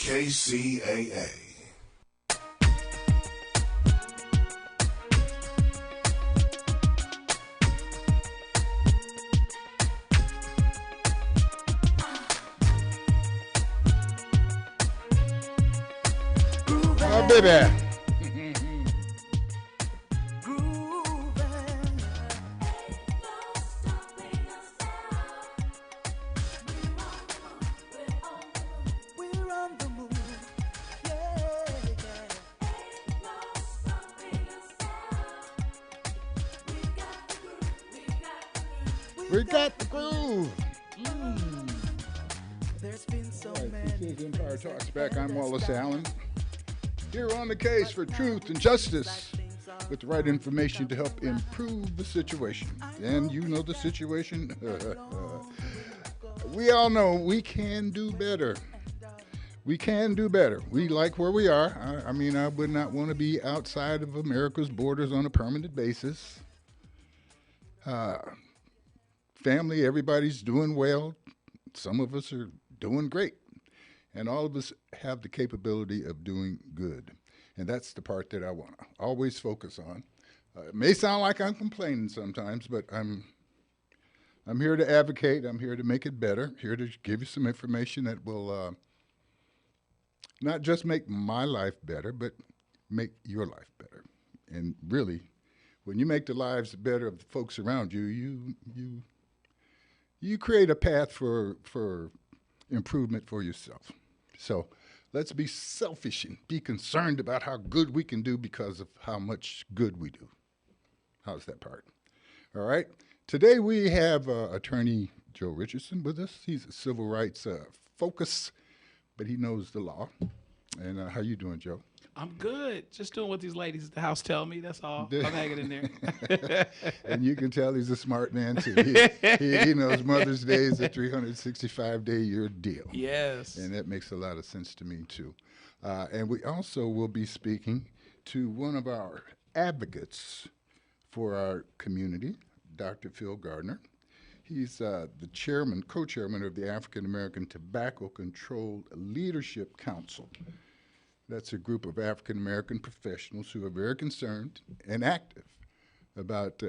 KCAA. Oh, baby. We got the groove. There's been so many. This is Empire Talks Back. I'm Wallace Allen. Here on the case for truth and justice with the right information to help improve the situation. And you know the situation. We all know we can do better. We can do better. We like where we are. I mean, I would not want to be outside of America's borders on a permanent basis. Family, everybody's doing well. Some of us are doing great. And all of us have the capability of doing good. And that's the part that I want to always focus on. It may sound like I'm complaining sometimes, but I'm here to advocate. I'm here to make it better. Here to give you some information that will not just make my life better, but make your life better. And really, when you make the lives better of the folks around you, you create a path for improvement for yourself. So let's be selfish and be concerned about how good we can do because of how much good we do. How's that part? All right. Today we have attorney Joe Richardson with us. He's a civil rights focus, but he knows the law. And how you doing, Joe? I'm good. Just doing what these ladies at the house tell me. That's all. I'm hanging in there. And you can tell he's a smart man, too. He knows Mother's Day is a 365-day-year deal. Yes. And that makes a lot of sense to me, too. And we also will be speaking to one of our advocates for our community, Dr. Phil Gardner. He's the co-chairman of the African American Tobacco Control Leadership Council. That's a group of African American professionals who are very concerned and active about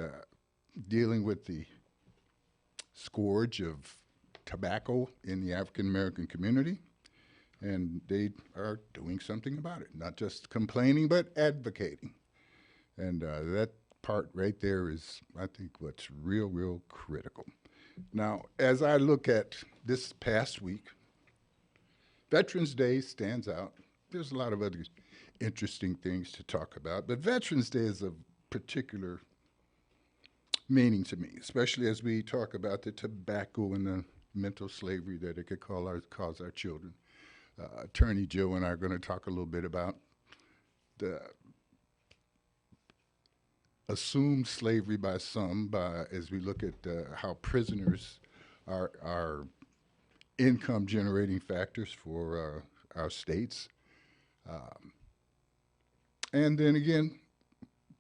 dealing with the scourge of tobacco in the African American community. And they are doing something about it, not just complaining, but advocating. And that part right there is, I think, what's real critical. Now, as I look at this past week, Veterans Day stands out. There's a lot of other interesting things to talk about, but Veterans Day is of particular meaning to me, especially as we talk about the tobacco and the mental slavery that it could cause our children. Attorney Joe and I are going to talk a little bit about the assumed slavery by some, as we look at how prisoners are income generating factors for our states. And then again,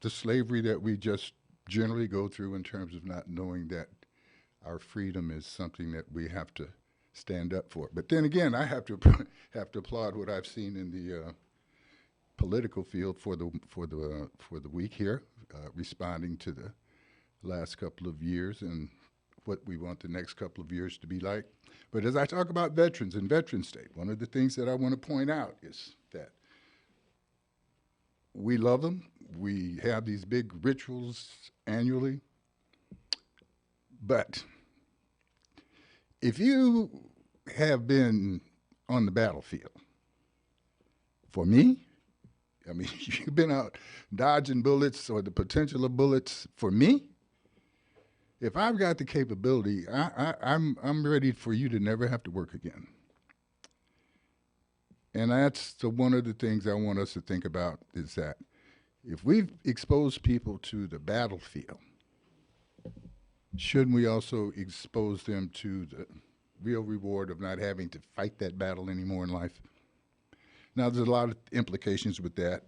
the slavery that we just generally go through in terms of not knowing that our freedom is something that we have to stand up for. But then again, I have to applaud what I've seen in the political field for the week here, responding to the last couple of years and what we want the next couple of years to be like. But as I talk about veterans and Veterans Day, one of the things that I want to point out is that we love them. We have these big rituals annually. But if you have been on the battlefield, for me, I mean, you've been out dodging bullets or the potential of bullets. For me, if I've got the capability, I'm ready for you to never have to work again. And that's one of the things I want us to think about is that if we've exposed people to the battlefield, shouldn't we also expose them to the real reward of not having to fight that battle anymore in life? Now, there's a lot of implications with that.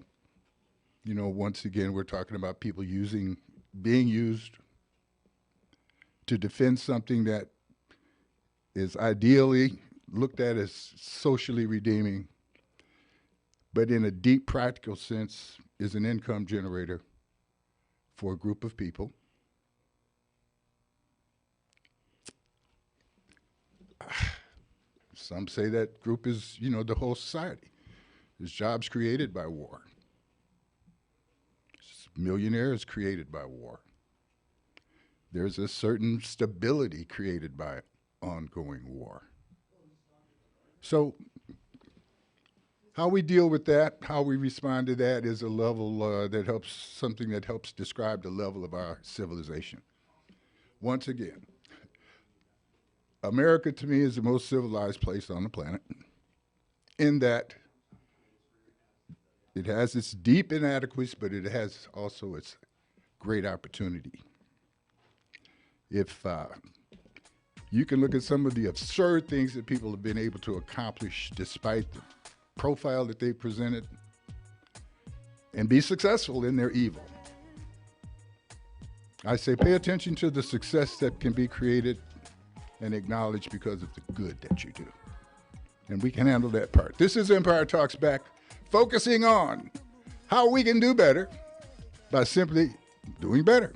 You know, once again, we're talking about people being used to defend something that is ideally looked at as socially redeeming, but in a deep practical sense is an income generator for a group of people. Some say that group is, the whole society. There's jobs created by war. Millionaires created by war. There's a certain stability created by ongoing war. So how we deal with that, how we respond to that is a level something that helps describe the level of our civilization. Once again, America to me is the most civilized place on the planet in that it has its deep inadequacies, but it has also its great opportunity. If you can look at some of the absurd things that people have been able to accomplish despite the profile that they presented and be successful in their evil. I say pay attention to the success that can be created and acknowledged because of the good that you do. And we can handle that part. This is Empire Talks Back, focusing on how we can do better by simply doing better.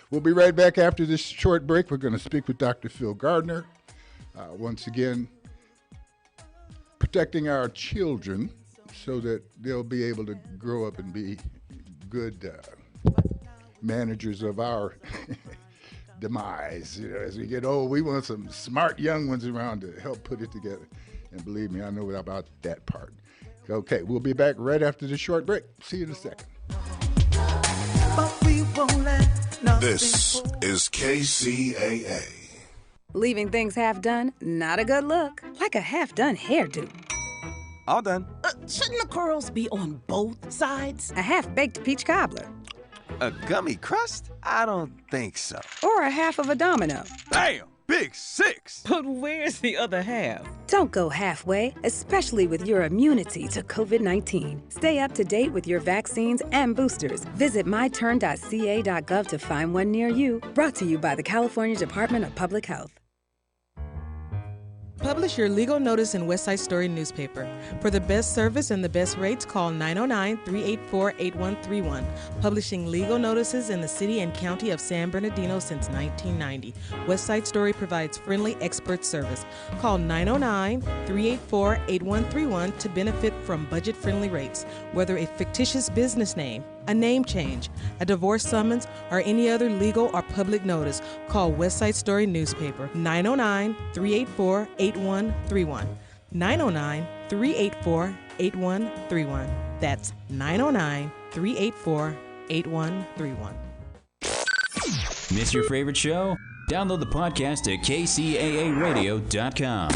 We'll be right back after this short break. We're going to speak with Dr. Phil Gardner. Once again, protecting our children so that they'll be able to grow up and be good managers of our demise. As we get old, we want some smart young ones around to help put it together. And believe me, I know about that part. Okay, we'll be back right after this short break. See you in a second. This is KCAA. Leaving things half done, not a good look. Like a half-done hairdo. All done. Shouldn't the curls be on both sides? A half-baked peach cobbler. A gummy crust? I don't think so. Or a half of a domino. Bam! Big six! But where's the other half? Don't go halfway, especially with your immunity to COVID-19. Stay up to date with your vaccines and boosters. Visit myturn.ca.gov to find one near you. Brought to you by the California Department of Public Health. Publish your legal notice in West Side Story newspaper. For the best service and the best rates, call 909-384-8131. Publishing legal notices in the city and county of San Bernardino since 1990. West Side Story provides friendly expert service. Call 909-384-8131 to benefit from budget-friendly rates. Whether a fictitious business name, a name change, a divorce summons, or any other legal or public notice, call West Side Story newspaper 909-384-8131. 909-384-8131. That's 909-384-8131. Miss your favorite show? Download the podcast at kcaaradio.com.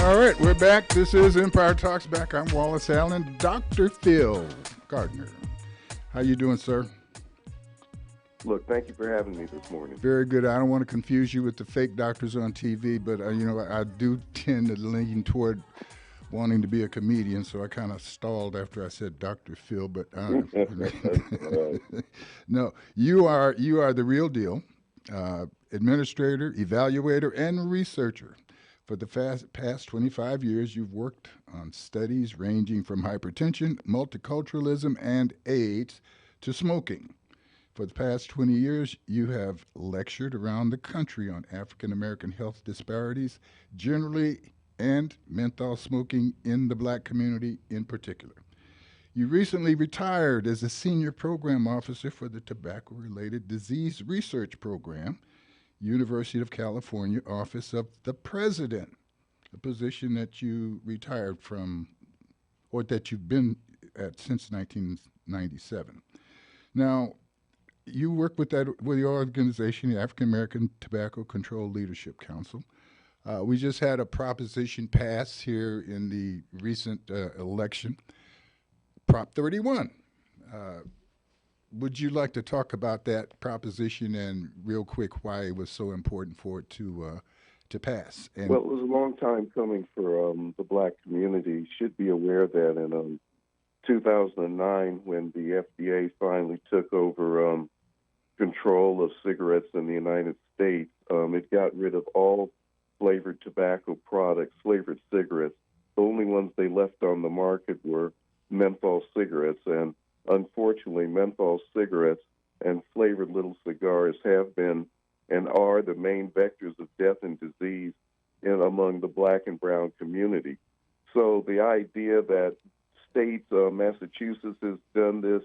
All right, we're back. This is Empire Talks Back. I'm Wallace Allen. Dr. Phil Gardner. How you doing, sir? Look, thank you for having me this morning. Very good. I don't want to confuse you with the fake doctors on TV, but I do tend to lean toward wanting to be a comedian, so I kind of stalled after I said Dr. Phil. But no, you are the real deal, administrator, evaluator, and researcher. For the past 25 years, you've worked on studies ranging from hypertension, multiculturalism, and AIDS to smoking. For the past 20 years, you have lectured around the country on African American health disparities generally and menthol smoking in the black community in particular. You recently retired as a senior program officer for the Tobacco-Related Disease Research Program, University of California Office of the President, a position that you retired from, or that you've been at since 1997. Now, you work with the organization, the African American Tobacco Control Leadership Council. We just had a proposition pass here in the recent election, Prop 31. Would you like to talk about that proposition and real quick why it was so important for it to pass? And well, it was a long time coming for the black community. You should be aware that in 2009, when the FDA finally took over control of cigarettes in the United States, it got rid of all flavored tobacco products, flavored cigarettes. The only ones they left on the market were menthol cigarettes, and unfortunately, menthol cigarettes and flavored little cigars have been and are the main vectors of death and disease among the black and brown community. So the idea that states, Massachusetts has done this,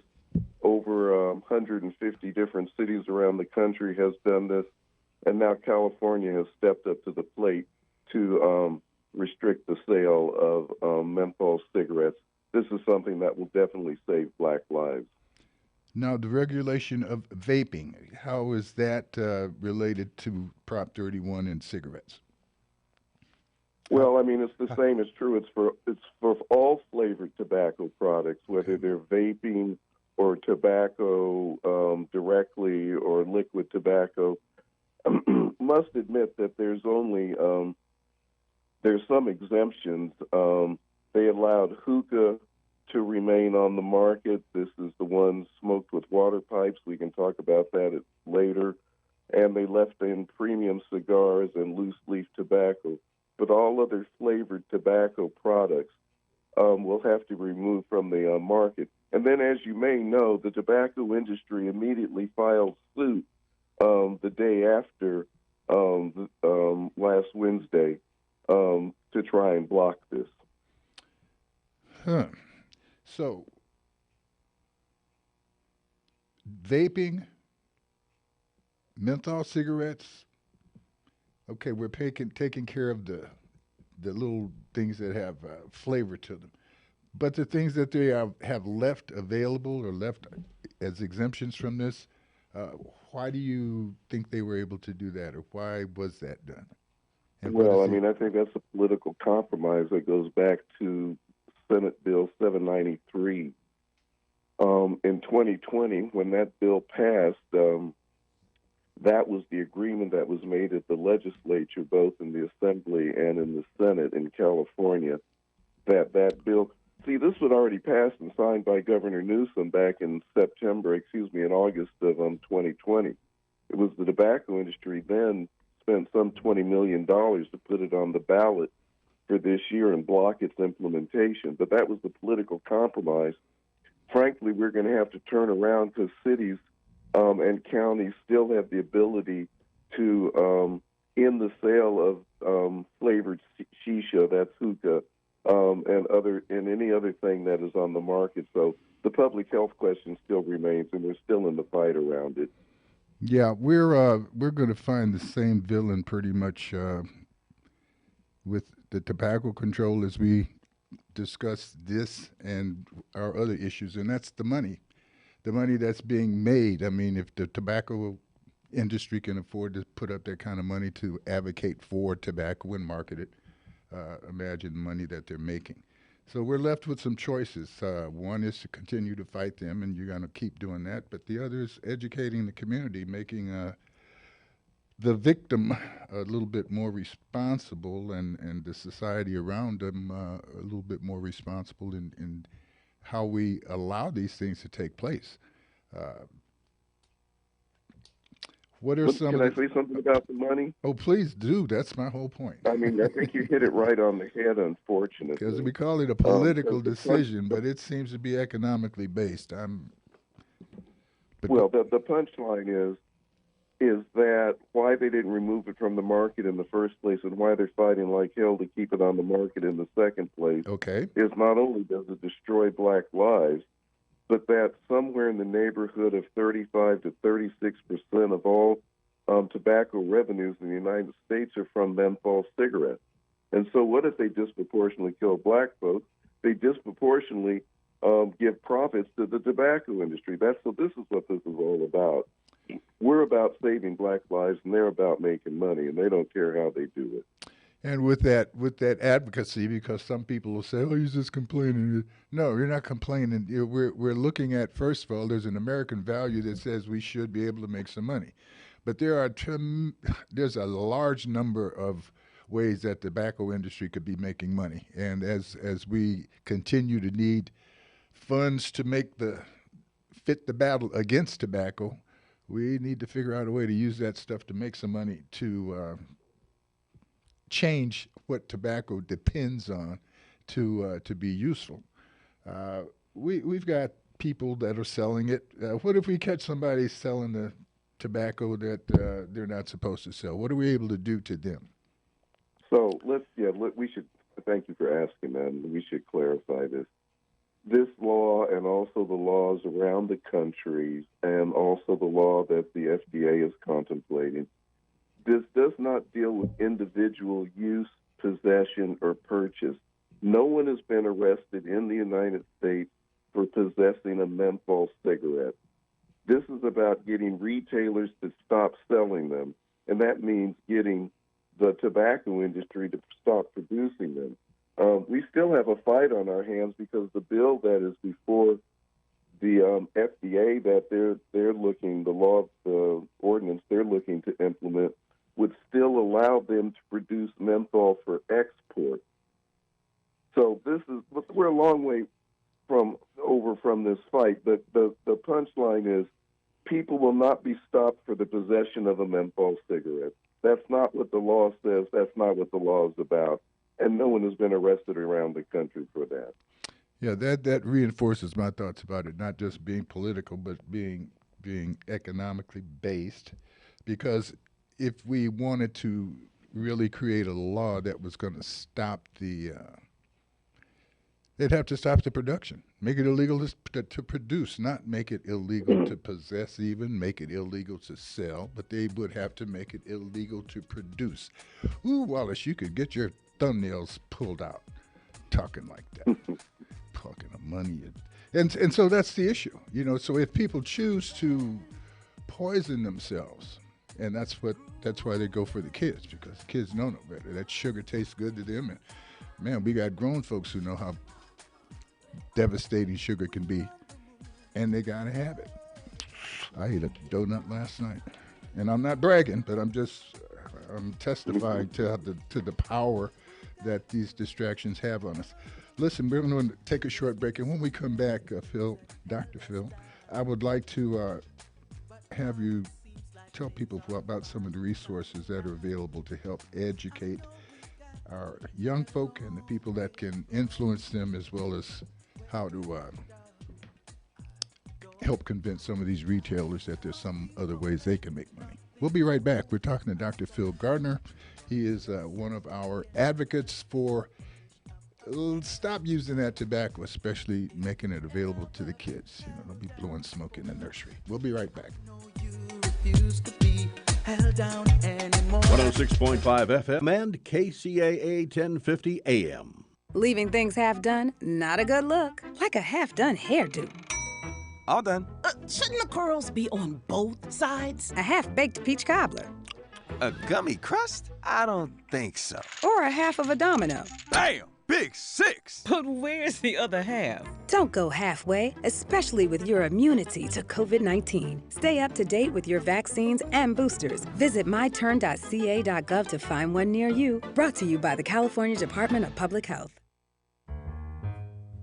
over 150 different cities around the country has done this, and now California has stepped up to the plate to restrict the sale of menthol cigarettes. This is something that will definitely save black lives. Now, the regulation of vaping, how is that related to Prop 31 and cigarettes? Well, I mean, it's the same. It's true. It's for all flavored tobacco products, whether they're vaping or tobacco directly or liquid tobacco. Must admit that there's some exemptions. They allowed hookah to remain on the market. This is the one smoked with water pipes. We can talk about that later. And they left in premium cigars and loose leaf tobacco. But all other flavored tobacco products will have to be removed from the market. And then, as you may know, the tobacco industry immediately filed suit the day after last Wednesday to try and block this. Huh. So, vaping, menthol cigarettes, okay, we're taking care of the little things that have flavor to them. But the things that they have left available or left as exemptions from this, why do you think they were able to do that, or why was that done? And well, I mean, I think that's a political compromise that goes back to Senate Bill 793. In 2020, when that bill passed, that was the agreement that was made at the legislature, both in the Assembly and in the Senate in California, that bill. See, this was already passed and signed by Governor Newsom back in in August of 2020. It was the tobacco industry then spent some $20 million to put it on the ballot for this year and block its implementation. But that was the political compromise. Frankly, we're going to have to turn around because cities and counties still have the ability to end the sale of flavored shisha, that's hookah, and any other thing that is on the market. So the public health question still remains, and we're still in the fight around it. Yeah, we're going to find the same villain pretty much with the tobacco control as we discuss this and our other issues, and that's the money that's being made. I mean, if the tobacco industry can afford to put up that kind of money to advocate for tobacco and market it, imagine the money that they're making. So we're left with some choices. One is to continue to fight them, and you're going to keep doing that. But the other is educating the community, making the victim a little bit more responsible, and the society around them a little bit more responsible in how we allow these things to take place. What are some? Can I say something about the money? Oh, please do. That's my whole point. I mean, I think you hit it right on the head, unfortunately. Because we call it a political decision, but it seems to be economically based. The punchline is that why they didn't remove it from the market in the first place and why they're fighting like hell to keep it on the market in the second place is not only does it destroy black lives, but that somewhere in the neighborhood of 35 to 36% of all tobacco revenues in the United States are from menthol cigarettes. And so what if they disproportionately kill black folks? They disproportionately give profits to the tobacco industry. So this is what this is all about. We're about saving black lives, and they're about making money, and they don't care how they do it. And with that advocacy, because some people will say, "Oh, you're just complaining." No, you're not complaining. We're looking at, first of all, there's an American value that says we should be able to make some money, but there's a large number of ways that the tobacco industry could be making money, and as we continue to need funds to fit the battle against tobacco, we need to figure out a way to use that stuff to make some money to change what tobacco depends on to be useful. We've got people that are selling it. What if we catch somebody selling the tobacco that they're not supposed to sell? What are we able to do to them? So we should, thank you for asking that, and we should clarify this. This law and also the laws around the country and also the law that the FDA is contemplating, this does not deal with individual use, possession, or purchase. No one has been arrested in the United States for possessing a menthol cigarette. This is about getting retailers to stop selling them, and that means getting the tobacco industry to stop producing them. We still have a fight on our hands because the bill that is before the FDA that they're looking, the ordinance they're looking to implement would still allow them to produce menthol for export. So we're a long way from this fight, but the punchline is people will not be stopped for the possession of a menthol cigarette. That's not what the law says. That's not what the law is about. And no one has been arrested around the country for that. Yeah, that reinforces my thoughts about it, not just being political, but being economically based. Because if we wanted to really create a law that was going to stop they'd have to stop the production, make it illegal to produce, not make it illegal to possess even, make it illegal to sell, but they would have to make it illegal to produce. Ooh, Wallace, you could get your thumbnails pulled out talking like that, talking of money. And so that's the issue, so if people choose to poison themselves, and that's why they go for the kids, because kids don't know better. That sugar tastes good to them, and man, we got grown folks who know how devastating sugar can be, and they gotta have it. I ate a donut last night, and I'm not bragging, but I'm testifying to the power that these distractions have on us. Listen, we're going to take a short break, and when we come back, Dr. Phil, I would like to have you tell people about some of the resources that are available to help educate our young folk and the people that can influence them, as well as how to help convince some of these retailers that there's some other ways they can make money. We'll be right back. We're talking to Dr. Phil Gardner. He is one of our advocates for stop using that tobacco, especially making it available to the kids. They'll be blowing smoke in the nursery. We'll be right back. 106.5 FM and KCAA 1050 AM. Leaving things half done? Not a good look. Like a half done hairdo. All done. Shouldn't the curls be on both sides? A half baked peach cobbler. A gummy crust? I don't think so. Or a half of a domino. Bam! Big six! But where's the other half? Don't go halfway, especially with your immunity to COVID-19. Stay up to date with your vaccines and boosters. Visit myturn.ca.gov to find one near you. Brought to you by the California Department of Public Health.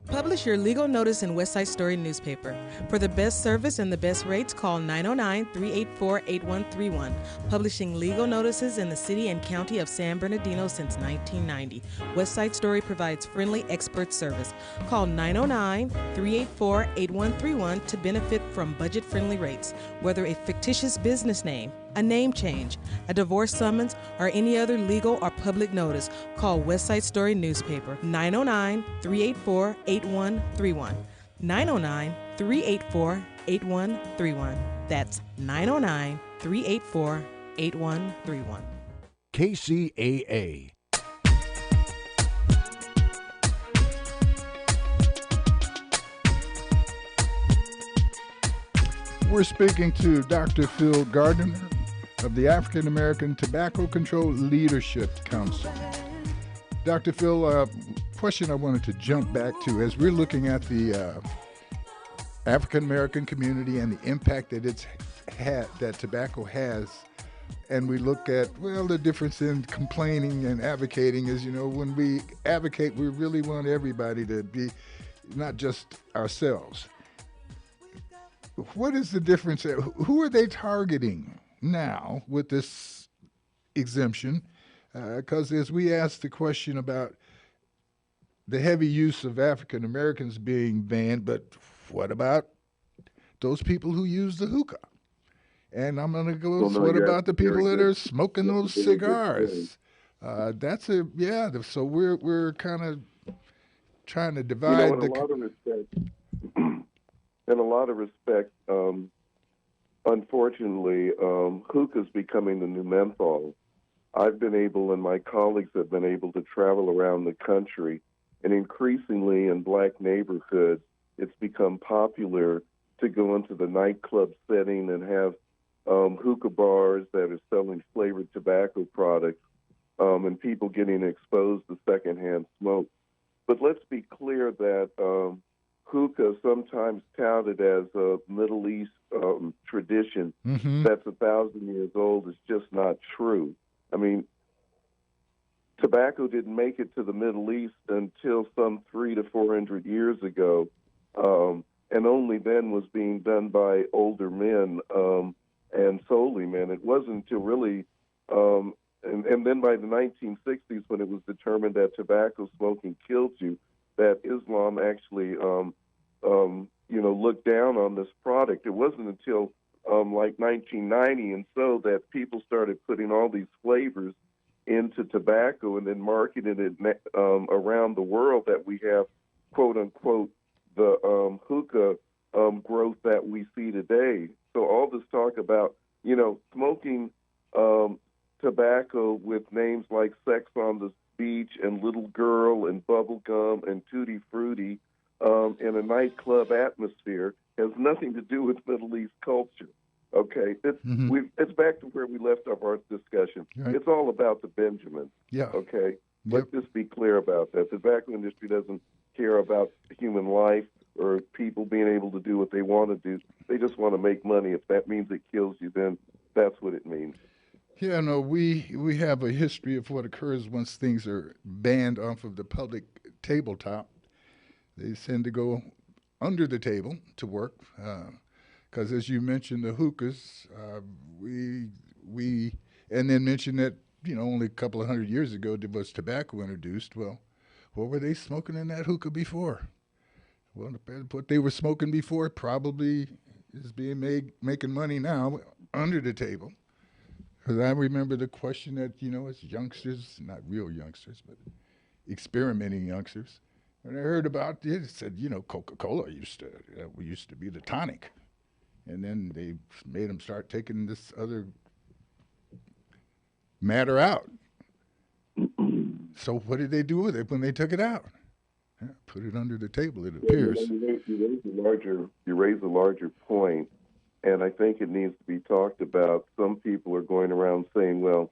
Publish your legal notice in West Side Story newspaper. For the best service and the best rates, call 909-384-8131. Publishing legal notices in the city and county of San Bernardino since 1990. West Side Story provides friendly expert service. Call 909-384-8131 to benefit from budget-friendly rates. Whether a fictitious business name, a name change, a divorce summons, or any other legal or public notice, call West Side Story newspaper 909-384-8131. 909-384-8131. That's 909-384-8131. KCAA. We're speaking to Dr. Phil Gardner of the African American Tobacco Control Leadership Council. Dr. Phil, question I wanted to jump back to as we're looking at the African American community and the impact that that tobacco has, and we look at, the difference in complaining and advocating is, when we advocate, we really want everybody to be, not just ourselves. What is the difference? Who are they targeting now with this exemption? Because as we asked the question about the heavy use of African Americans being banned, but what about those people who use the hookah? And I'm going to go, Well, no, what you about the asked a very people that good- are smoking that's a those very good point. cigars? So we're kind of trying to You divide know, in a lot of respects, unfortunately, hookah's becoming the new menthol. I've been able, and my colleagues have been able to travel around the country, and increasingly in black neighborhoods, it's become popular to go into the nightclub setting and have hookah bars that are selling flavored tobacco products, and people getting exposed to secondhand smoke. But let's be clear that hookah, sometimes touted as a Middle East tradition that's 1,000 years old, is just not true. I mean, tobacco didn't make it to the Middle East until some 300 to 400 years ago, and only then was being done by older men and solely men. It wasn't until really, and then by the 1960s, when it was determined that tobacco smoking killed you, that Islam actually, looked down on this product. It wasn't until like 1990 and so that people started putting all these flavors into tobacco and then marketing it around the world that we have, quote unquote, the hookah growth that we see today. So all this talk about, smoking tobacco with names like Sex on the Beach and Little Girl and Bubble Gum and Tutti Frutti in a nightclub atmosphere has nothing to do with Middle East culture. Okay, it's back to where we left off our discussion. Right. It's all about the Benjamins. Yeah. Okay, let's just be clear about that. The tobacco industry doesn't care about human life or people being able to do what they want to do. They just want to make money. If that means it kills you, then that's what it means. Yeah, no, we have a history of what occurs once things are banned off of the public tabletop. They tend to go under the table to work, because as you mentioned, the hookahs, we and then mentioned that only a couple of 100 years ago was tobacco introduced. Well, what were they smoking in that hookah before? Well, what they were smoking before probably is being making money now under the table. Because I remember the question that, as youngsters, not real youngsters, but experimenting youngsters, when I heard about it, it said, Coca-Cola used to be the tonic. And then they made them start taking this other matter out. So what did they do with it when they took it out? Yeah, put it under the table, it appears. You raise a larger point. And I think it needs to be talked about. Some people are going around saying, well,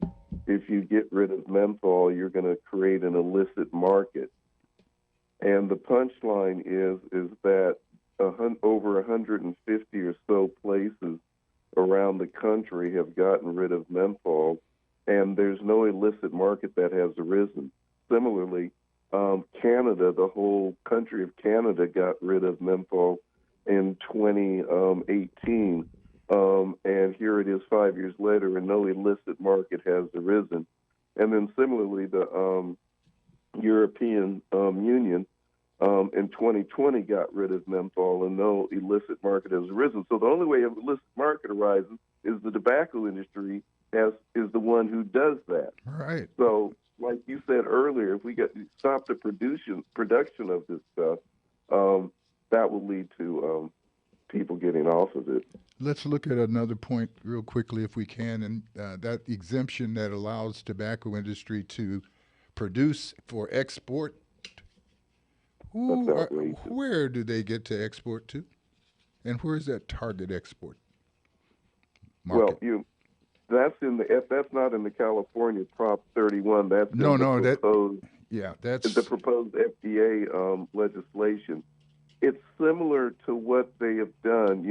if you get rid of menthol, you're going to create an illicit market. And the punchline is that over 150 or so places around the country have gotten rid of menthol, and there's no illicit market that has arisen. Similarly, Canada, the whole country of Canada got rid of menthol in 2018, and here it is 5 years later, and no illicit market has arisen. And then similarly, the European Union in 2020 got rid of menthol, and no illicit market has arisen. So the only way an illicit market arises is the tobacco industry is the one who does that. Right. So, like you said earlier, if we stop the production of this stuff, that will lead to people getting off of it. Let's look at another point real quickly if we can, and that exemption that allows tobacco industry to produce for export. Where do they get to export to? And where is that target export market? Well, that's not in the California Prop 31. That's the proposed FDA legislation. It's similar to what they have done.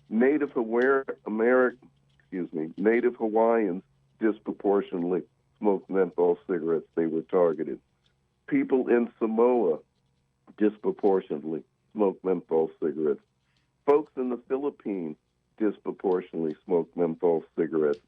Native Hawaiians disproportionately smoked menthol cigarettes. They were targeted. People in Samoa disproportionately smoked menthol cigarettes. Folks in the Philippines disproportionately smoked menthol cigarettes.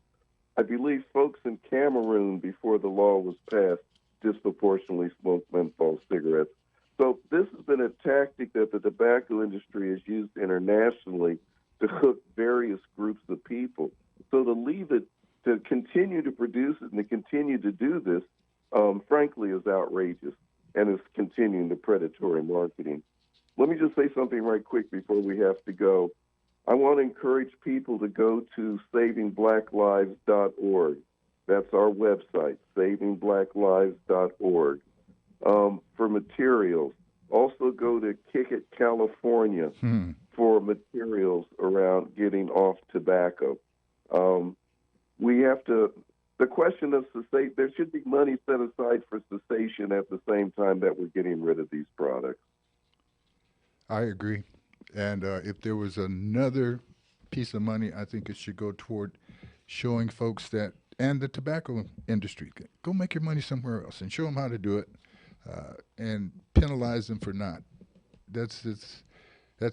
I believe folks in Cameroon, before the law was passed, disproportionately smoked menthol cigarettes. So this has been a tactic that the tobacco industry has used internationally to hook various groups of people. So to leave it, to continue to produce it and to continue to do this, frankly, is outrageous and is continuing the predatory marketing. Let me just say something right quick before we have to go. I want to encourage people to go to savingblacklives.org. That's our website, savingblacklives.org, for materials. Also go to Kick It California for materials around getting off tobacco. We have to, the question of cessation, there should be money set aside for cessation at the same time that we're getting rid of these products. I agree. And if there was another piece of money, I think it should go toward showing folks that, and the tobacco industry, go make your money somewhere else and show them how to do it, and penalize them for not. That's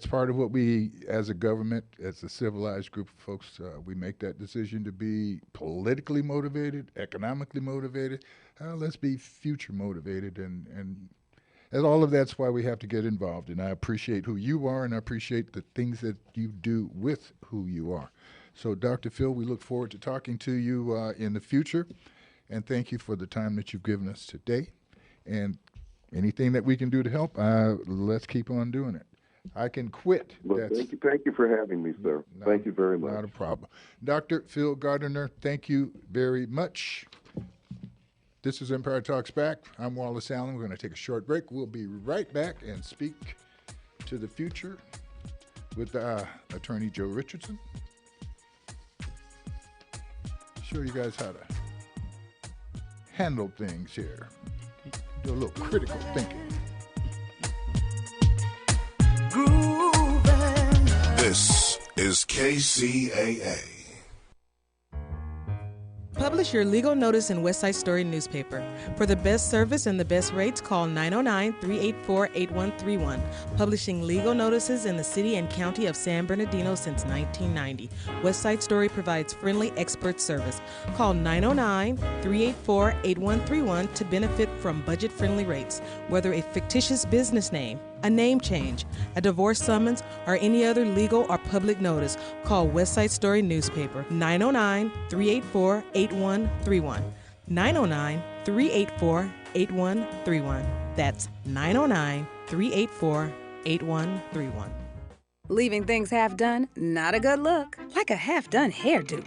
part of what we, as a government, as a civilized group of folks, we make that decision to be politically motivated, economically motivated. Let's be future motivated, and all of that's why we have to get involved. And I appreciate who you are, and I appreciate the things that you do with who you are. So, Dr. Phil, we look forward to talking to you in the future, and thank you for the time that you've given us today. And anything that we can do to help, let's keep on doing it. I can quit. Well, thank you for having me, sir. Thank you very much. Not a problem. Dr. Phil Gardner, thank you very much. This is Empire Talks Back. I'm Wallace Allen. We're going to take a short break. We'll be right back and speak to the future with Attorney Joe Richardson. Show you guys how to handle things here. Do a little critical thinking. This is KCAA. Publish your legal notice in West Side Story newspaper. For the best service and the best rates, call 909-384-8131. Publishing legal notices in the city and county of San Bernardino since 1990. West Side Story provides friendly expert service. Call 909-384-8131 to benefit from budget-friendly rates. Whether a fictitious business name, a name change, a divorce summons, or any other legal or public notice, call West Side Story newspaper 909-384-8131. 909-384-8131. That's 909-384-8131. Leaving things half done? Not a good look. Like a half-done hairdo.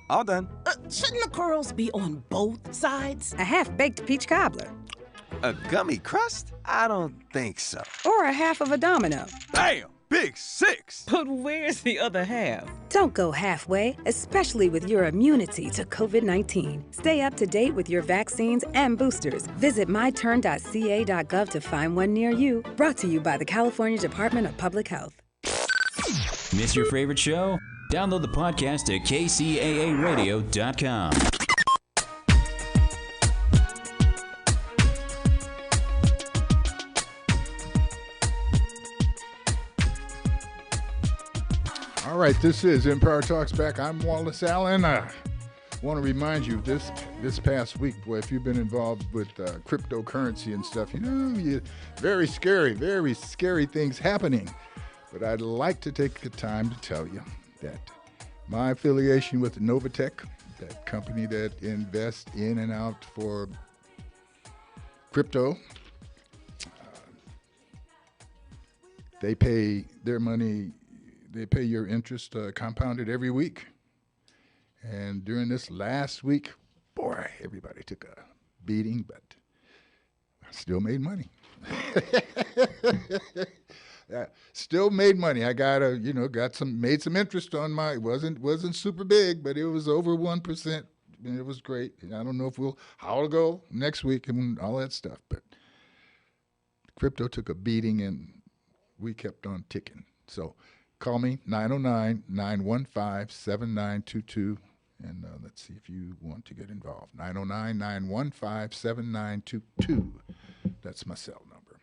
All done. Shouldn't the curls be on both sides? A half-baked peach cobbler. A gummy crust? I don't think so. Or a half of a domino. Bam! Big six! But where's the other half? Don't go halfway, especially with your immunity to COVID-19. Stay up to date with your vaccines and boosters. Visit myturn.ca.gov to find one near you. Brought to you by the California Department of Public Health. Miss your favorite show? Download the podcast at KCAAradio.com. All right, this is Empire Talks Back. I'm Wallace Allen. I want to remind you this past week, boy, if you've been involved with cryptocurrency and stuff, very scary things happening. But I'd like to take the time to tell you that my affiliation with Novatech, that company that invests in and out for crypto, they pay their money. They pay your interest compounded every week. And during this last week, boy, everybody took a beating, but I still made money. Still made money. I made some interest on my, it wasn't super big, but it was over 1%. And it was great. And I don't know how it'll go next week and all that stuff, but crypto took a beating and we kept on ticking. So call me, 909-915-7922, and let's see if you want to get involved. 909-915-7922. That's my cell number.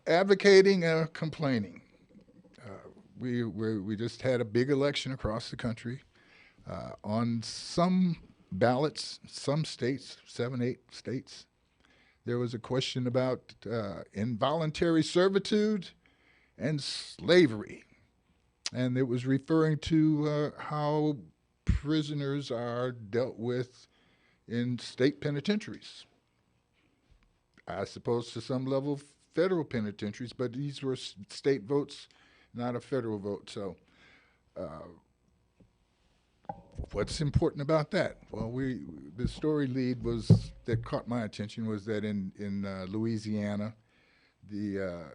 Advocating or complaining. We just had a big election across the country. On some ballots, some states, 7, 8 states, there was a question about involuntary servitude and slavery. And it was referring to how prisoners are dealt with in state penitentiaries. I suppose to some level federal penitentiaries, but these were state votes, not a federal vote. So what's important about that? Well, the story lead that caught my attention was that in Louisiana, the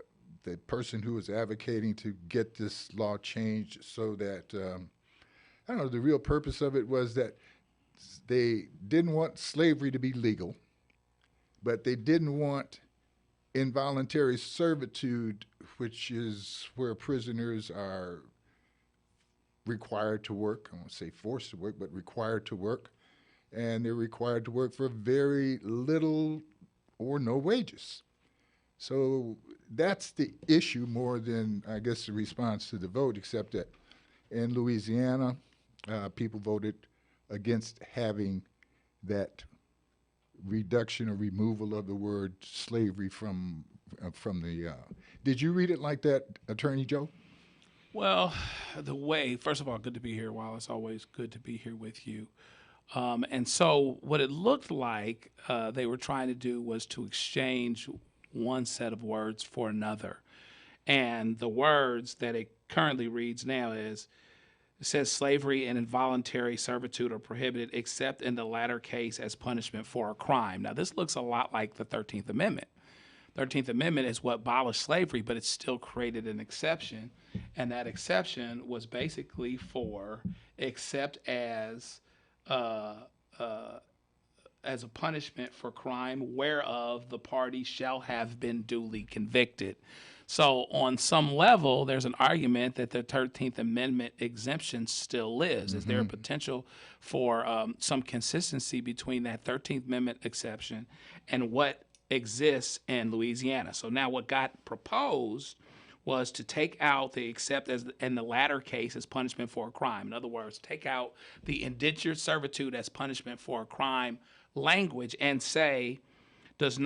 person who was advocating to get this law changed so that I don't know, the real purpose of it was that they didn't want slavery to be legal, but they didn't want involuntary servitude, which is where prisoners are required to work. I won't say forced to work, but required to work. And they're required to work for very little or no wages. So that's the issue more than, I guess, the response to the vote, except that in Louisiana, people voted against having that reduction or removal of the word slavery from the. Did you read it like that, Attorney Joe? Well, first of all, good to be here, Wallace. Always good to be here with you. And so what it looked like they were trying to do was to exchange one set of words for another. And the words that it currently reads now it says slavery and involuntary servitude are prohibited except in the latter case as punishment for a crime. Now, this looks a lot like the 13th Amendment. 13th Amendment is what abolished slavery, but it still created an exception. And that exception was basically for except as a punishment for crime whereof the party shall have been duly convicted. So on some level, there's an argument that the 13th Amendment exemption still lives. Mm-hmm. Is there a potential for some consistency between that 13th Amendment exception and what exists in Louisiana? So now what got proposed was to take out the except as in the latter case as punishment for a crime. In other words, take out the indentured servitude as punishment for a crime language and say this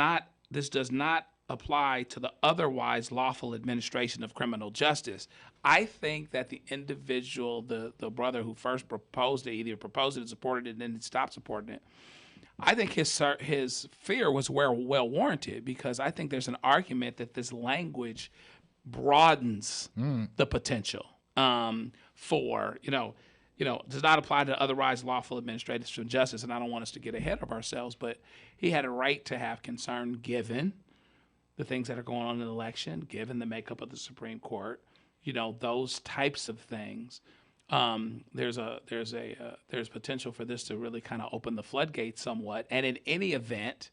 does not apply to the otherwise lawful administration of criminal justice. I think that the individual, the brother who first proposed it, either proposed it and supported it and then stopped supporting it, I think his fear was well warranted, because I think there's an argument that this language broadens the potential for, does not apply to otherwise lawful administration of justice. And I don't want us to get ahead of ourselves, but he had a right to have concern given the things that are going on in the election, given the makeup of the Supreme Court, those types of things. There's potential for this to really kind of open the floodgates somewhat. And in any event,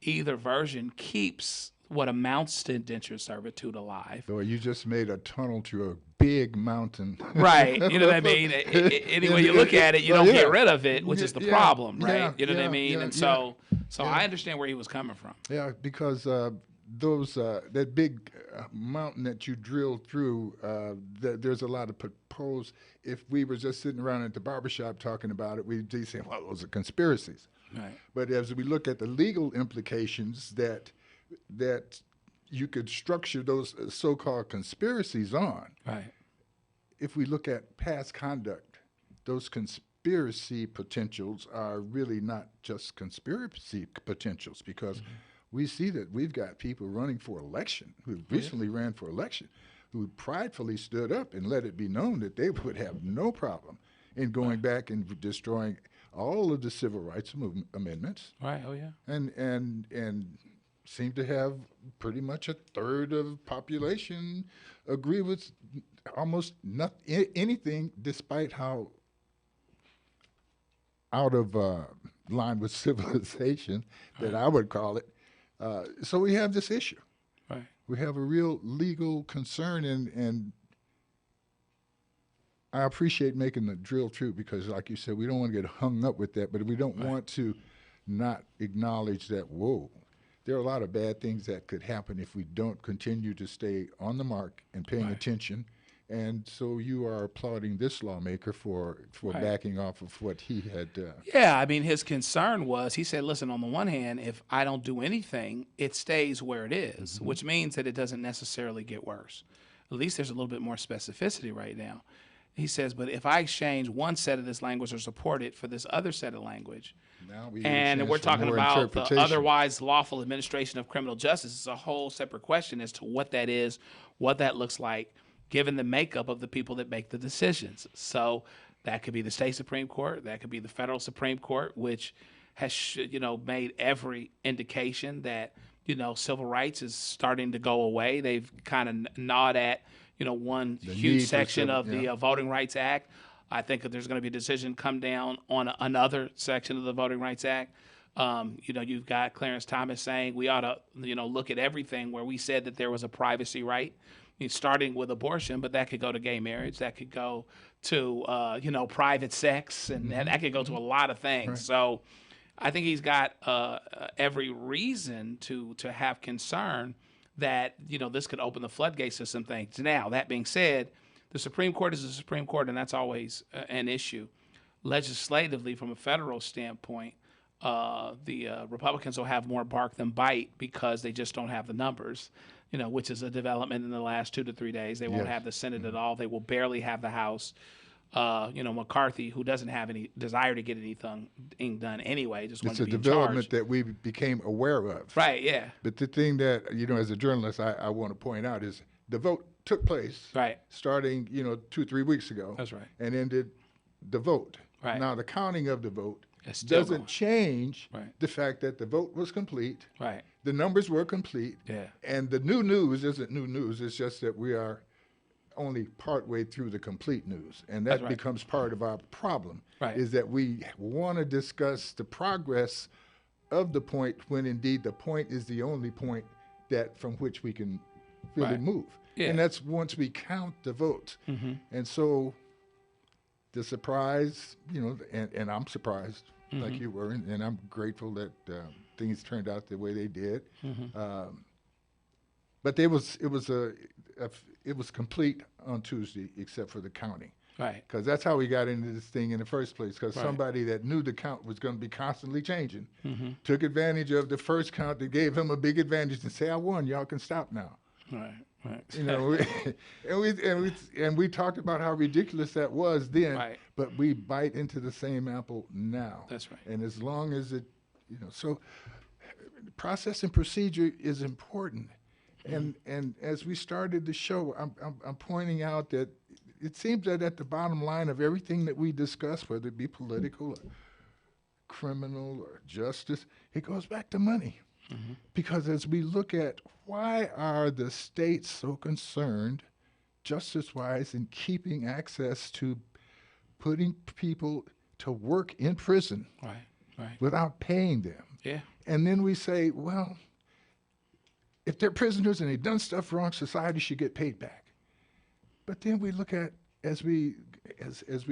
either version keeps what amounts to indentured servitude alive. So you just made a tunnel to a big mountain. Right. You know what I mean? Any way you look at it, you don't get rid of it, which is the problem, right? You know what I mean? And so I understand where he was coming from. Yeah, because that big mountain that you drilled through, there's a lot of proposed. If we were just sitting around at the barbershop talking about it, we'd be saying, well, those are conspiracies. Right. But as we look at the legal implications that you could structure those so-called conspiracies on. Right. If we look at past conduct, those conspiracy potentials are really not just conspiracy potentials, because we see that we've got people running for election who recently ran for election, who pridefully stood up and let it be known that they would have no problem in going back and destroying all of the civil rights amendments. Right. Oh yeah. And seem to have pretty much a third of population agree with almost anything, despite how out of line with civilization that I would call it. So we have this issue. Right. We have a real legal concern, and I appreciate making the drill true, because, like you said, we don't want to get hung up with that, but we don't want to not acknowledge that, there are a lot of bad things that could happen if we don't continue to stay on the mark and paying attention And so you are applauding this lawmaker for Right. backing off of what he had. Yeah, I mean, his concern was, he said, listen, on the one hand, if I don't do anything, it stays where it is, which means that it doesn't necessarily get worse. At least there's a little bit more specificity right now. He says, but if I exchange one set of this language or support it for this other set of language, Now we get a and chance we're for talking more about the interpretation. otherwise lawful administration of criminal justice, it's a whole separate question as to what that is, what that looks like, given the makeup of the people that make the decisions. So that could be the state Supreme Court, that could be the federal Supreme Court, which has, made every indication that, civil rights is starting to go away. They've kind of gnawed at, one The huge need for section civil- of the Voting Rights Act. I think that there's going to be a decision come down on another section of the Voting Rights Act. You've got Clarence Thomas saying we ought to, look at everything where we said that there was a privacy right, starting with abortion, but that could go to gay marriage, that could go to, private sex, and that could go to a lot of things. Right. So I think he's got every reason to have concern that, this could open the floodgates to some things. Now, that being said, the Supreme Court is the Supreme Court, and that's always an issue. Legislatively, from a federal standpoint, the Republicans will have more bark than bite because they just don't have the numbers, which is a development in the last 2 to 3 days. They won't Yes. have the Senate at all. They will barely have the House. McCarthy, who doesn't have any desire to get anything done anyway, just It's wants a to be in development charge. that we became aware of. Right, yeah. But the thing that, as a journalist, I want to point out is the vote took place Right. starting, 2-3 weeks ago. That's right. And ended the vote. Right. Now, the counting of the vote It's still doesn't going. change Right. the fact that the vote was complete. Right. The numbers were complete. Yeah. And the new news isn't new news. It's just that we are only partway through the complete news. And that That's right. becomes part of our problem, Right. is that we want to discuss the progress of the point when indeed the point is the only point that from which we can really Right. move. Yeah. And that's once we count the votes. And so the surprise, and I'm surprised like you were, and I'm grateful that things turned out the way they did. But it was complete on Tuesday, except for the counting. Right. Because that's how we got into this thing in the first place. Because Right. somebody that knew the count was going to be constantly changing took advantage of the first count that gave him a big advantage and say, "I won. Y'all can stop now." Right. Right. And we talked about how ridiculous that was then. Right. But we bite into the same apple now. That's right. And as long as it, so process and procedure is important. And as we started the show, I'm pointing out that it seems that at the bottom line of everything that we discuss, whether it be political or criminal or justice, it goes back to money. Because as we look at why are the states so concerned, justice-wise, in keeping access to putting people to work in prison Right. Right. without paying them? Yeah. And then we say, well, if they're prisoners and they've done stuff wrong, society should get paid back. But then we look at, as we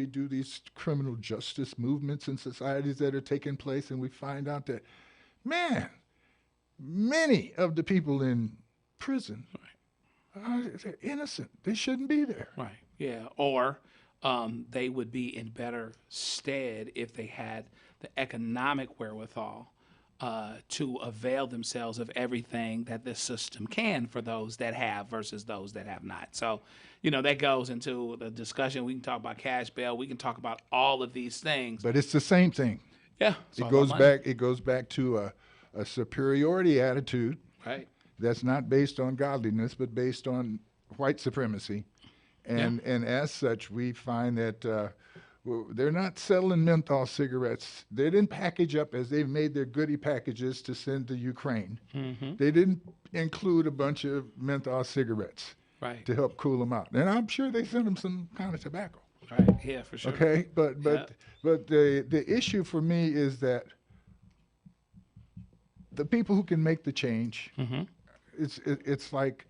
do these criminal justice movements in societies that are taking place, and we find out that, man, many of the people in prison they're innocent. They shouldn't be there. Right. Yeah. Or they would be in better stead if they had the economic wherewithal to avail themselves of everything that this system can for those that have versus those that have not. So, that goes into the discussion. We can talk about cash bail. We can talk about all of these things. But it's the same thing. Yeah. it's all It goes about money. back. It goes back to a superiority attitude Right. that's not based on godliness, but based on white supremacy. And as such, we find that they're not selling menthol cigarettes. They didn't package up as they've made their goodie packages to send to Ukraine. They didn't include a bunch of menthol cigarettes Right. to help cool them out. And I'm sure they sent them some kind of tobacco. Right. Yeah, for sure. Okay, but the issue for me is that the people who can make the change, it's like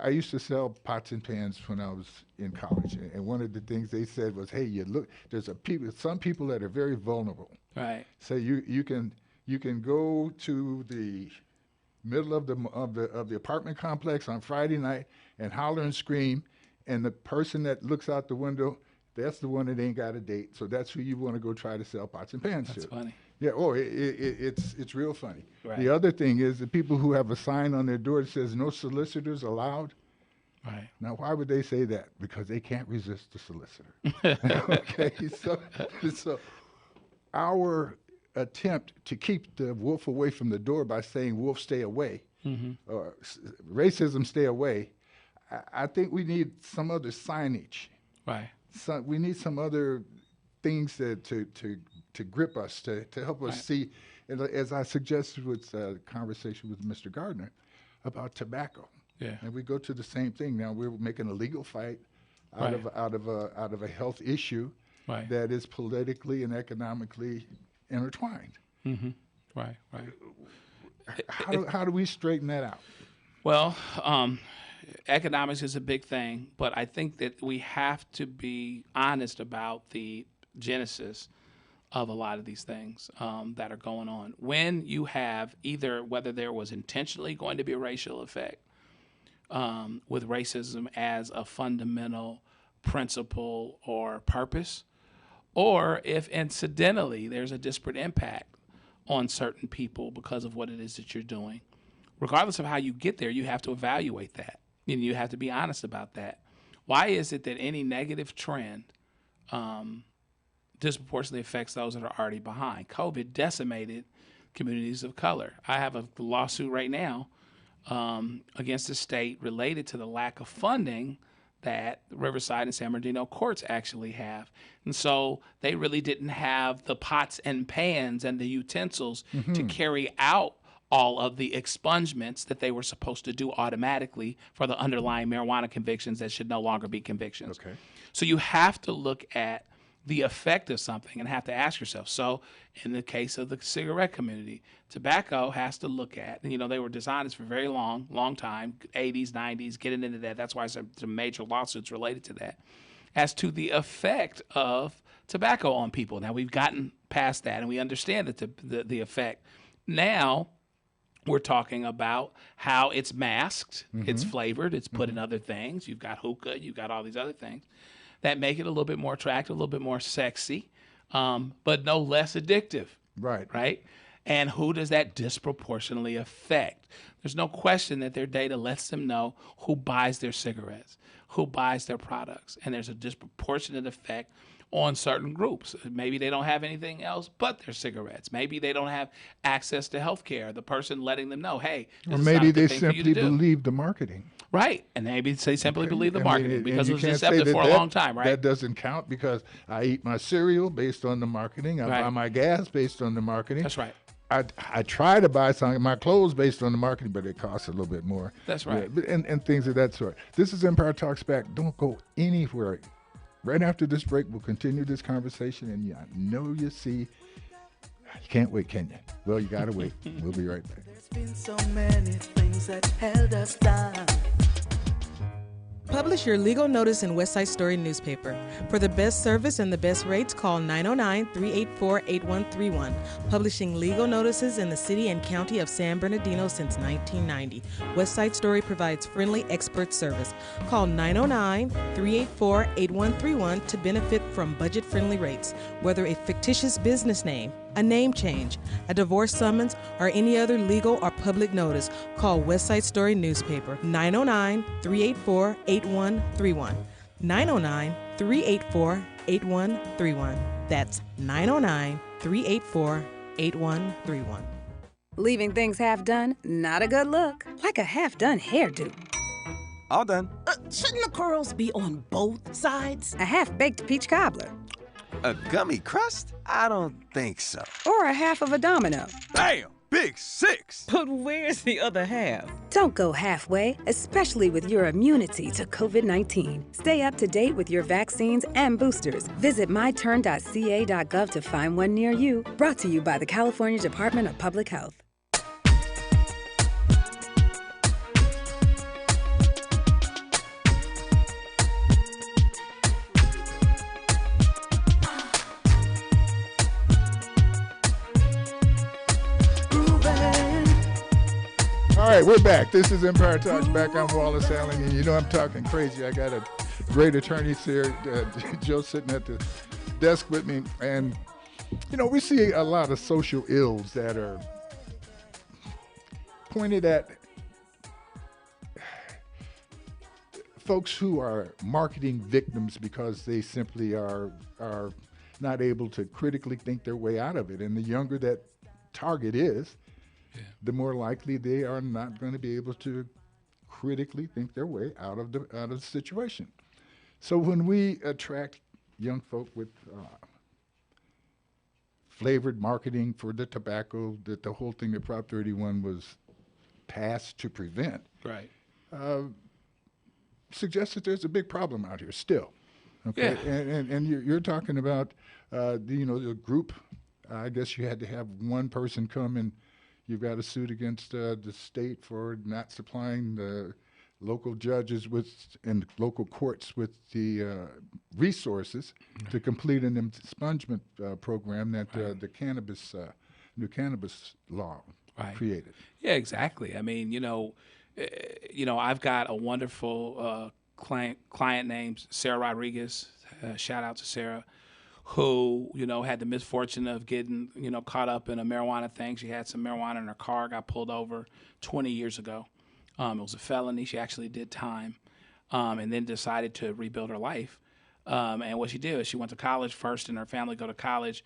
I used to sell pots and pans when I was in college, and one of the things they said was, "Hey, you look, there's some people that are very vulnerable. Right. So you can go to the middle of the apartment complex on Friday night and holler and scream, and the person that looks out the window, that's the one that ain't got a date. So that's who you want to go try to sell pots and pans to. That's funny. Yeah. Oh, it's real funny. Right. The other thing is the people who have a sign on their door that says no solicitors allowed. Right. Now, why would they say that? Because they can't resist the solicitor. Okay. So our attempt to keep the wolf away from the door by saying wolf stay away, or racism stay away, I think we need some other signage. Right. We need some other things to grip us, to help us see, and as I suggested with the conversation with Mr. Gardner about tobacco. Yeah. And we go to the same thing now. We're making a legal fight out of a health issue that is politically and economically intertwined. Mm-hmm. Right. How do we straighten that out? Well, economics is a big thing, but I think that we have to be honest about the genesis of a lot of these things that are going on. When you have either whether there was intentionally going to be a racial effect with racism as a fundamental principle or purpose, or if incidentally there's a disparate impact on certain people because of what it is that you're doing. Regardless of how you get there, you have to evaluate that, and you have to be honest about that. Why is it that any negative trend disproportionately affects those that are already behind? COVID decimated communities of color. I have a lawsuit right now against the state related to the lack of funding that Riverside and San Bernardino courts actually have. And so they really didn't have the pots and pans and the utensils to carry out all of the expungements that they were supposed to do automatically for the underlying marijuana convictions that should no longer be convictions. Okay. So you have to look at the effect of something and have to ask yourself. So in the case of the cigarette community, tobacco has to look at, and they were dishonest for a very long time, 80s, 90s, getting into that. That's why some major lawsuits related to that, as to the effect of tobacco on people. Now we've gotten past that and we understand that the effect. Now we're talking about how it's masked, it's flavored, it's put in other things. You've got hookah, you've got all these other things that make it a little bit more attractive, a little bit more sexy, but no less addictive. Right? And who does that disproportionately affect? There's no question that their data lets them know who buys their cigarettes, who buys their products, and there's a disproportionate effect on certain groups. Maybe they don't have anything else but their cigarettes. Maybe they don't have access to health care. The person letting them know, hey, this or maybe is not a they good thing for you to simply do. believe the marketing. Right, and maybe they simply believe the marketing because it was you can't deceptive say for a long time, right? That doesn't count because I eat my cereal based on the marketing. I buy my gas based on the marketing. That's right. I try to buy some of my clothes based on the marketing, but it costs a little bit more. That's right. Yeah, and things of that sort. This is Empire Talks Back. Don't go anywhere. Right after this break, we'll continue this conversation, and I know you see. You can't wait, can you? Well, you got to wait. We'll be right back. There's been so many things that held us down. Publish your legal notice in West Side Story newspaper. For the best service and the best rates, call 909-384-8131. Publishing legal notices in the city and county of San Bernardino since 1990. West Side Story provides friendly expert service. Call 909-384-8131 to benefit from budget-friendly rates. Whether a fictitious business name, a name change, a divorce summons, or any other legal or public notice, call West Side Story newspaper 909-384-8131. 909-384-8131. That's 909-384-8131. Leaving things half done? Not a good look. Like a half done hairdo. All done. Shouldn't the curls be on both sides? A half baked peach cobbler. A gummy crust? I don't think so. Or a half of a domino. Bam! Big six! But where's the other half? Don't go halfway, especially with your immunity to COVID-19. Stay up to date with your vaccines and boosters. Visit myturn.ca.gov to find one near you. Brought to you by the California Department of Public Health. All right, we're back. This is Empire Talks Back. I'm Wallace Allen, and I'm talking crazy. I got a great attorneys here. Joe sitting at the desk with me, and we see a lot of social ills that are pointed at folks who are marketing victims because they simply are not able to critically think their way out of it. And the younger that target is, the more likely they are not going to be able to critically think their way out of the situation. So when we attract young folk with flavored marketing for the tobacco, that the whole thing that Prop 31 was passed to prevent, right, suggests that there's a big problem out here still. Okay, yeah. and you're talking about the group. I guess you had to have one person come and you've got a suit against the state for not supplying the local judges and local courts with the resources to complete an expungement program that the new cannabis law created. Yeah, exactly. I mean, I've got a wonderful client named Sarah Rodriguez. Shout out to Sarah, who had the misfortune of getting caught up in a marijuana thing. She had some marijuana in her car, got pulled over 20 years ago. It was a felony. She actually did time, and then decided to rebuild her life. And what she did is she went to college first, and her family go to college,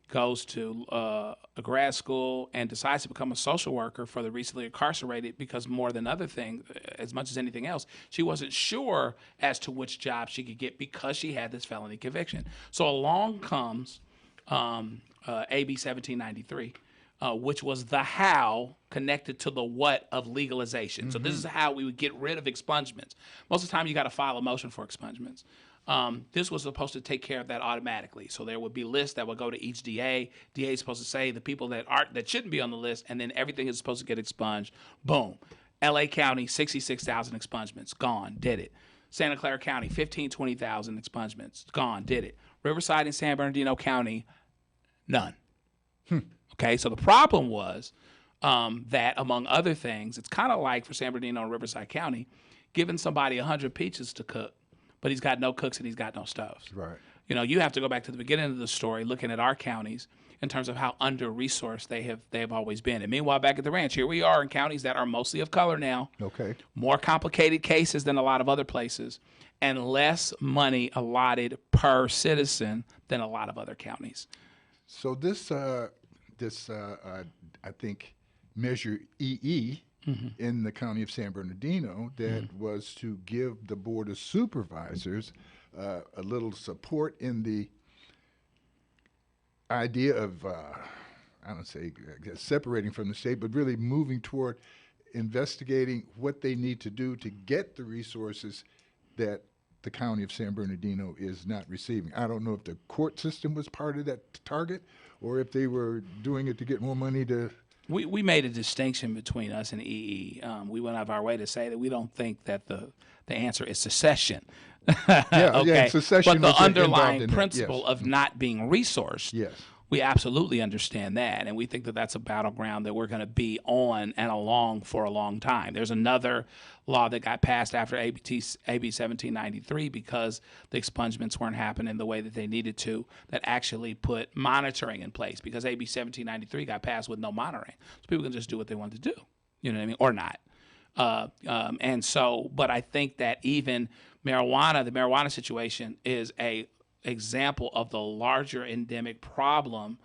goes to a grad school, and decides to become a social worker for the recently incarcerated because more than other things, as much as anything else, she wasn't sure as to which job she could get because she had this felony conviction. So along comes AB 1793. Which was the how connected to the what of legalization. Mm-hmm. So this is how we would get rid of expungements. Most of the time, you got to file a motion for expungements. This was supposed to take care of that automatically. So there would be lists that would go to each DA. DA is supposed to say the people that shouldn't be on the list, and then everything is supposed to get expunged. Boom. L.A. County, 66,000 expungements. Gone. Did it. Santa Clara County, 20,000 expungements. Gone. Did it. Riverside and San Bernardino County, none. Okay, so the problem was that, among other things, it's kind of like for San Bernardino and Riverside County, giving somebody 100 pizzas to cook, but he's got no cooks and he's got no stoves. Right. You have to go back to the beginning of the story, looking at our counties in terms of how under-resourced they have always been. And meanwhile, back at the ranch, here we are in counties that are mostly of color now. Okay. More complicated cases than a lot of other places, and less money allotted per citizen than a lot of other counties. So this I think, Measure EE in the county of San Bernardino that was to give the Board of Supervisors a little support in the idea of, I guess separating from the state, but really moving toward investigating what they need to do to get the resources that the county of San Bernardino is not receiving. I don't know if the court system was part of that target or if they were doing it to get more money to... We made a distinction between us and EE. We went out of our way to say that we don't think that the answer is secession. Yeah, secession. But the underlying principle of not being resourced, yes, we absolutely understand that, and we think that that's a battleground that we're going to be on and along for a long time. There's another law that got passed after AB 1793 because the expungements weren't happening the way that they needed to, that actually put monitoring in place because AB 1793 got passed with no monitoring. So people can just do what they want to do, you know what I mean, or not. And so, but I think that even the marijuana situation is a example of the larger endemic problem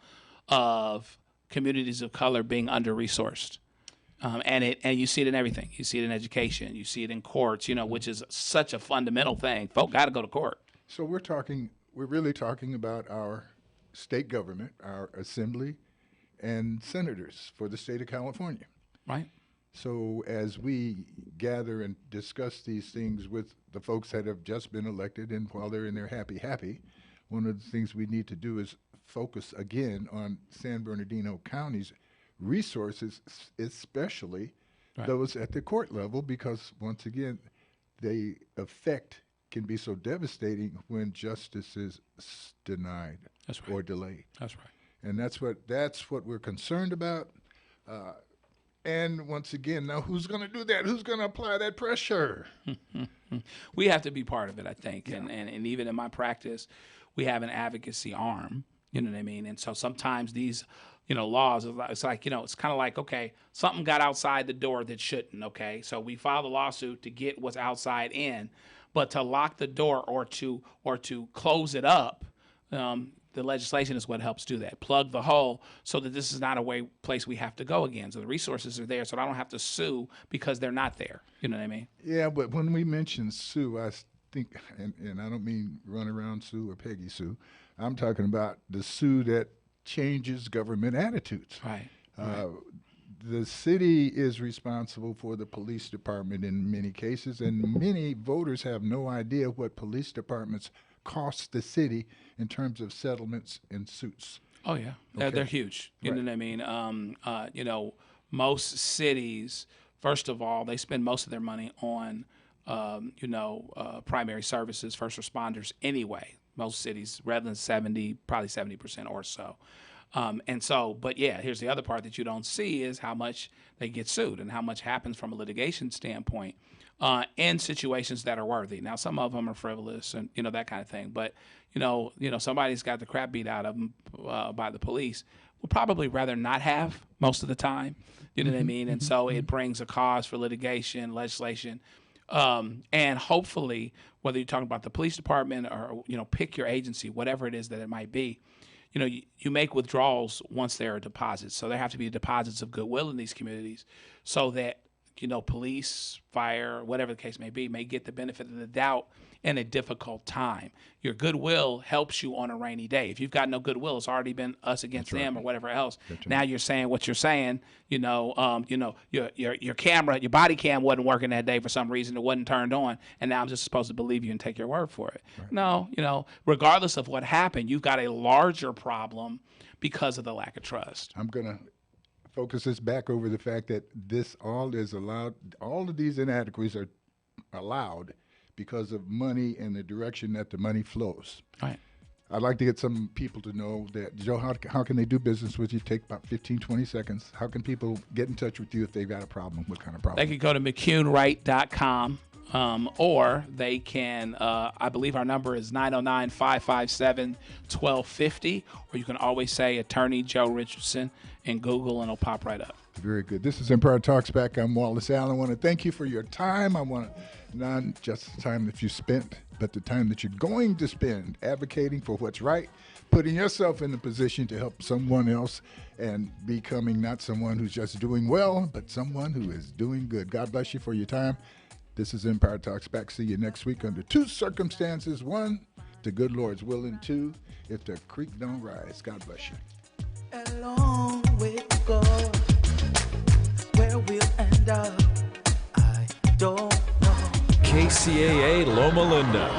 of communities of color being under-resourced. And you see it in everything. You see it in education. You see it in courts, which is such a fundamental thing. Folk got to go to court. So we're really talking about our state government, our assembly, and senators for the state of California. Right. So as we gather and discuss these things with the folks that have just been elected, and while they're in their happy, one of the things we need to do is focus again on San Bernardino County's resources, especially those at the court level, because once again, the effect can be so devastating when justice is denied or delayed. That's right. And that's what we're concerned about. And once again, now who's going to do that? Who's going to apply that pressure? We have to be part of it, I think. Yeah. And even in my practice, we have an advocacy arm, you know what I mean? And so sometimes these, laws, it's like, it's kind of like, okay, something got outside the door that shouldn't, okay? So we filed a lawsuit to get what's outside in, but to lock the door or to close it up, the legislation is what helps do that. Plug the hole so that this is not a place we have to go again. So the resources are there so I don't have to sue because they're not there. You know what I mean? Yeah, but when we mention sue, I think, and I don't mean run around Sue or Peggy Sue, I'm talking about the sue that changes government attitudes. Right. The city is responsible for the police department in many cases, and many voters have no idea what police departments cost the city in terms of settlements and suits. Oh yeah, Okay. They're huge. You know what I mean? Most cities, first of all, they spend most of their money on, primary services, first responders anyway. Most cities, rather than 70, probably 70% or so. But here's the other part that you don't see is how much they get sued and how much happens from a litigation standpoint in situations that are worthy. Now, some of them are frivolous and, that kind of thing. But, somebody's got the crap beat out of them by the police will probably rather not have most of the time. You know what I mean? And so it brings a cause for litigation, legislation. And hopefully, whether you're talking about the police department or, pick your agency, whatever it is that it might be, you make withdrawals once there are deposits. So there have to be deposits of goodwill in these communities so that, police, fire, whatever the case may be, may get the benefit of the doubt in a difficult time. Your goodwill helps you on a rainy day. If you've got no goodwill, it's already been us against them or whatever else. Now you're saying what you're saying, your camera, your body cam wasn't working that day for some reason. It wasn't turned on. And now I'm just supposed to believe you and take your word for it. Right. No, regardless of what happened, you've got a larger problem because of the lack of trust. I'm going to focus this back over the fact that this all is allowed. All of these inadequacies are allowed because of money and the direction that the money flows. Right. I'd like to get some people to know that, Joe, how can they do business with you? Take about 15, 20 seconds. How can people get in touch with you if they've got a problem? What kind of problem? They can go to McCuneWright.com. Or they can, I believe our number is 909-557-1250, or you can always say Attorney Joe Richardson in Google and it'll pop right up. Very good. This is Empire Talks Back. I'm Wallace Allen. I want to thank you for your time. I want not just the time that you spent, but the time that you're going to spend advocating for what's right, putting yourself in a position to help someone else and becoming not someone who's just doing well, but someone who is doing good. God bless you for your time. This is Empire Talks Back. See you next week under two circumstances. One, the good Lord's will, and two, if the creek don't rise. God bless you. A long way to go, where we'll end up, I don't know. KCAA Loma Linda.